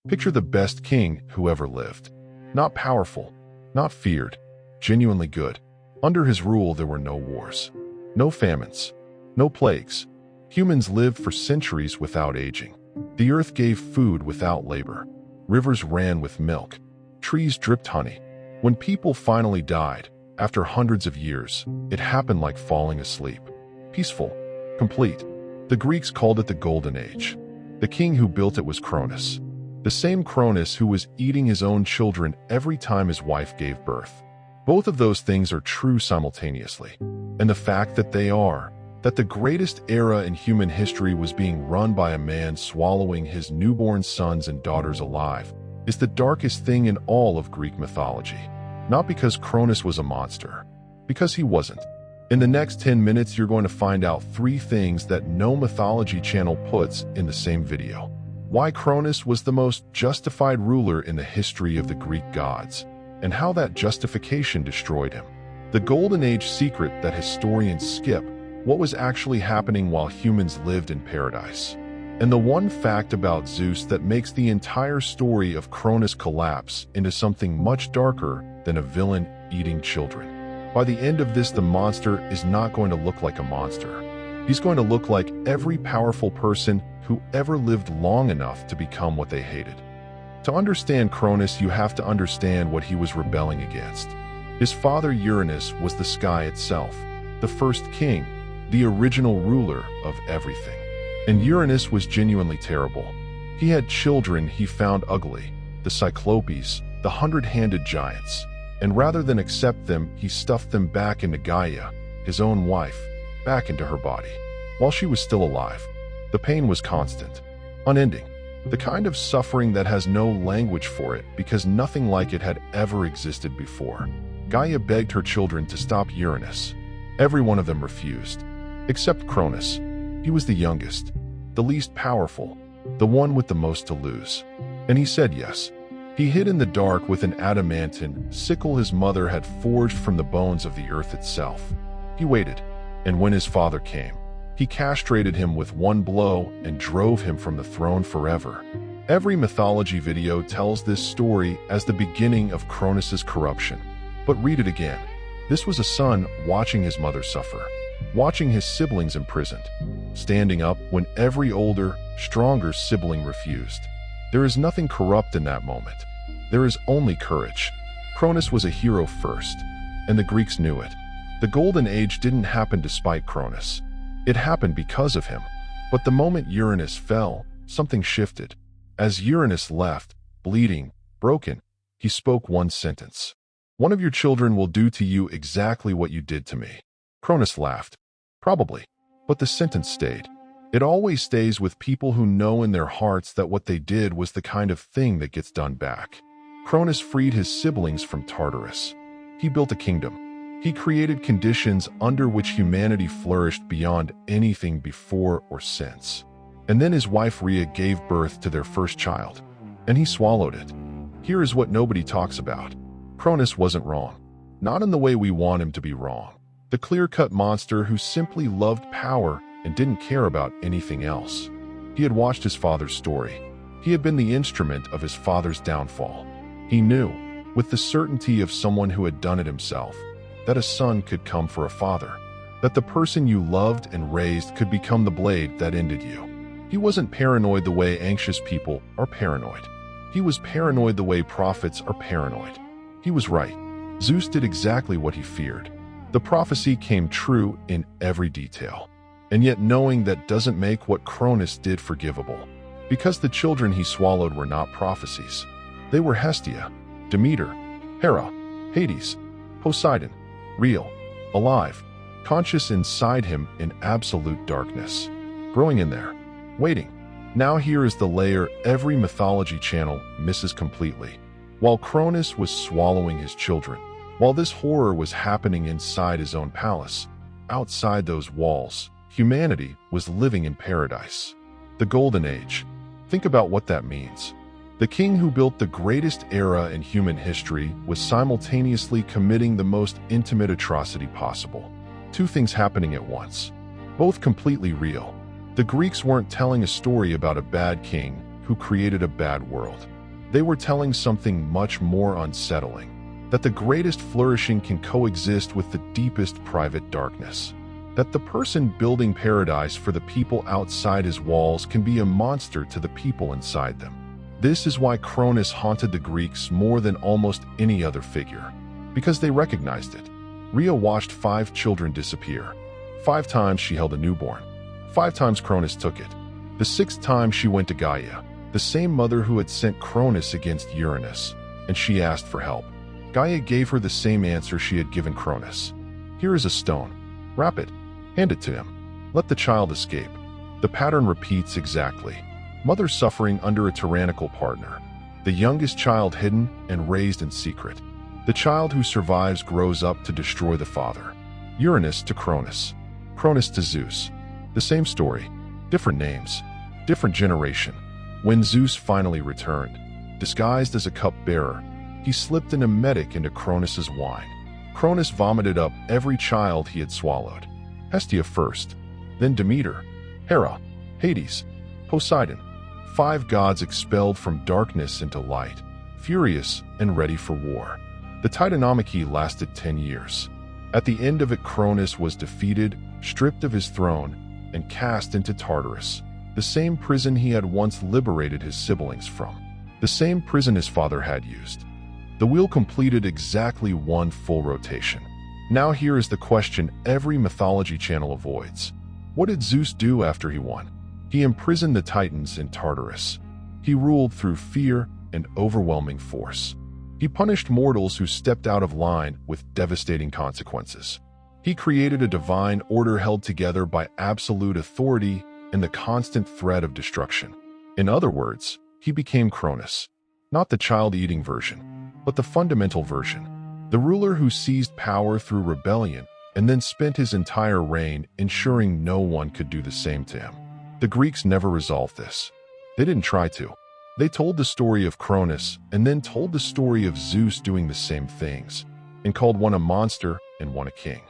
Picture the best king who ever lived. Not powerful, not feared, genuinely good. Under his rule there were no wars, no famines, no plagues. Humans lived for centuries without aging. The earth gave food without labor. Rivers ran with milk. Trees dripped honey. When people finally died, after hundreds of years, it happened like falling asleep. Peaceful, complete. The Greeks called it the Golden Age. The king who built it was Cronus. The same Cronus who was eating his own children every time his wife gave birth. Both of those things are true simultaneously. And the fact that they are, that the greatest era in human history was being run by a man swallowing his newborn sons and daughters alive, is the darkest thing in all of Greek mythology. Not because Cronus was a monster, because he wasn't. In the next 10 minutes, you're going to find out 3 things that no mythology channel puts in the same video. Why Cronus was the most justified ruler in the history of the Greek gods, and how that justification destroyed him. The Golden Age secret that historians skip, what was actually happening while humans lived in paradise. And the one fact about Zeus that makes the entire story of Cronus collapse into something much darker than a villain eating children. By the end of this, the monster is not going to look like a monster. He's going to look like every powerful person who ever lived long enough to become what they hated. To understand Cronus, you have to understand what he was rebelling against. His father Uranus was the sky itself, the first king, the original ruler of everything. And Uranus was genuinely terrible. He had children he found ugly, the Cyclopes, the 100-handed giants. And rather than accept them, he stuffed them back into Gaia, his own wife, back into her body. While she was still alive, the pain was constant, unending. The kind of suffering that has no language for it because nothing like it had ever existed before. Gaia begged her children to stop Uranus. Every one of them refused, except Cronus. He was the youngest, the least powerful, the one with the most to lose. And he said yes. He hid in the dark with an adamantine sickle his mother had forged from the bones of the earth itself. He waited, and when his father came, he castrated him with one blow and drove him from the throne forever. Every mythology video tells this story as the beginning of Cronus's corruption. But read it again. This was a son watching his mother suffer, watching his siblings imprisoned, standing up when every older, stronger sibling refused. There is nothing corrupt in that moment. There is only courage. Cronus was a hero first, and the Greeks knew it. The Golden Age didn't happen despite Cronus. It happened because of him. But the moment Uranus fell, something shifted. As Uranus left, bleeding, broken, he spoke one sentence. "One of your children will do to you exactly what you did to me." Cronus laughed. Probably. But the sentence stayed. It always stays with people who know in their hearts that what they did was the kind of thing that gets done back. Cronus freed his siblings from Tartarus. He built a kingdom. He created conditions under which humanity flourished beyond anything before or since. And then his wife Rhea gave birth to their first child, and he swallowed it. Here is what nobody talks about. Cronus wasn't wrong. Not in the way we want him to be wrong. The clear-cut monster who simply loved power and didn't care about anything else. He had watched his father's story. He had been the instrument of his father's downfall. He knew, with the certainty of someone who had done it himself, that a son could come for a father, that the person you loved and raised could become the blade that ended you. He wasn't paranoid the way anxious people are paranoid. He was paranoid the way prophets are paranoid. He was right. Zeus did exactly what he feared. The prophecy came true in every detail. And yet knowing that doesn't make what Cronus did forgivable. Because the children he swallowed were not prophecies. They were Hestia, Demeter, Hera, Hades, Poseidon, real, alive, conscious inside him in absolute darkness. Growing in there, waiting. Now here is the layer every mythology channel misses completely. While Cronus was swallowing his children, while this horror was happening inside his own palace, outside those walls, humanity was living in paradise. The Golden Age. Think about what that means. The king who built the greatest era in human history was simultaneously committing the most intimate atrocity possible. 2 things happening at once, both completely real. The Greeks weren't telling a story about a bad king who created a bad world. They were telling something much more unsettling, that the greatest flourishing can coexist with the deepest private darkness, that the person building paradise for the people outside his walls can be a monster to the people inside them. This is why Cronus haunted the Greeks more than almost any other figure, because they recognized it. Rhea watched 5 children disappear. 5 times she held a newborn. 5 times Cronus took it. The 6th time she went to Gaia, the same mother who had sent Cronus against Uranus, and she asked for help. Gaia gave her the same answer she had given Cronus. Here is a stone. Wrap it. Hand it to him. Let the child escape. The pattern repeats exactly. Mother suffering under a tyrannical partner. The youngest child hidden and raised in secret. The child who survives grows up to destroy the father. Uranus to Cronus. Cronus to Zeus. The same story. Different names. Different generation. When Zeus finally returned, disguised as a cupbearer, he slipped an emetic into Cronus's wine. Cronus vomited up every child he had swallowed. Hestia first, then Demeter, Hera, Hades, Poseidon. 5 gods expelled from darkness into light, furious and ready for war. The Titanomachy lasted 10 years. At the end of it, Cronus was defeated, stripped of his throne, and cast into Tartarus, the same prison he had once liberated his siblings from, the same prison his father had used. The wheel completed exactly 1 full rotation. Now here is the question every mythology channel avoids. What did Zeus do after he won? He imprisoned the Titans in Tartarus. He ruled through fear and overwhelming force. He punished mortals who stepped out of line with devastating consequences. He created a divine order held together by absolute authority and the constant threat of destruction. In other words, he became Cronus, not the child-eating version, but the fundamental version, the ruler who seized power through rebellion and then spent his entire reign ensuring no one could do the same to him. The Greeks never resolved this. They didn't try to. They told the story of Cronus and then told the story of Zeus doing the same things, and called one a monster and one a king.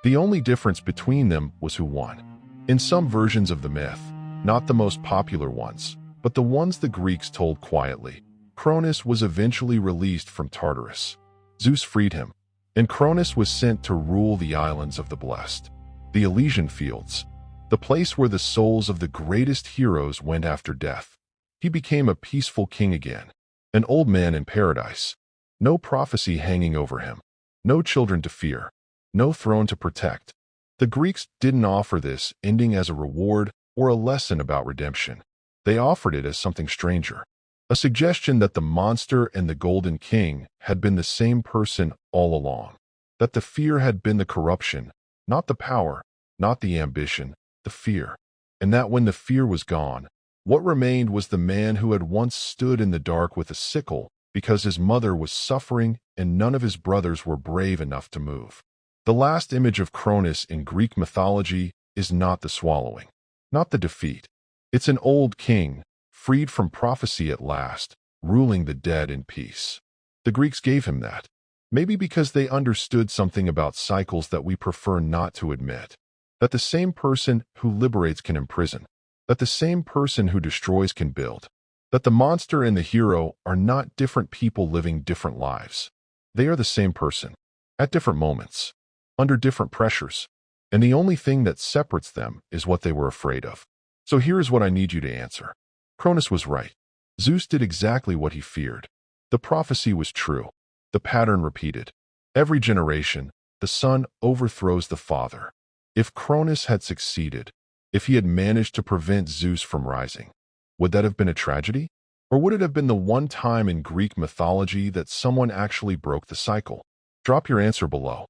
The only difference between them was who won. In some versions of the myth, not the most popular ones, but the ones the Greeks told quietly, Cronus was eventually released from Tartarus. Zeus freed him, and Cronus was sent to rule the islands of the blessed, the Elysian fields, the place where the souls of the greatest heroes went after death. He became a peaceful king again, an old man in paradise. No prophecy hanging over him, no children to fear, no throne to protect. The Greeks didn't offer this ending as a reward or a lesson about redemption. They offered it as something stranger, a suggestion that the monster and the golden king had been the same person all along, that the fear had been the corruption, not the power, not the ambition, the fear, and that when the fear was gone, what remained was the man who had once stood in the dark with a sickle because his mother was suffering and none of his brothers were brave enough to move. The last image of Cronus in Greek mythology is not the swallowing, not the defeat. It's an old king, freed from prophecy at last, ruling the dead in peace. The Greeks gave him that, maybe because they understood something about cycles that we prefer not to admit, that the same person who liberates can imprison, that the same person who destroys can build, that the monster and the hero are not different people living different lives. They are the same person, at different moments, under different pressures, and the only thing that separates them is what they were afraid of. So here is what I need you to answer. Cronus was right. Zeus did exactly what he feared. The prophecy was true. The pattern repeated. Every generation, the son overthrows the father. If Cronus had succeeded, if he had managed to prevent Zeus from rising, would that have been a tragedy? Or would it have been the one time in Greek mythology that someone actually broke the cycle? Drop your answer below.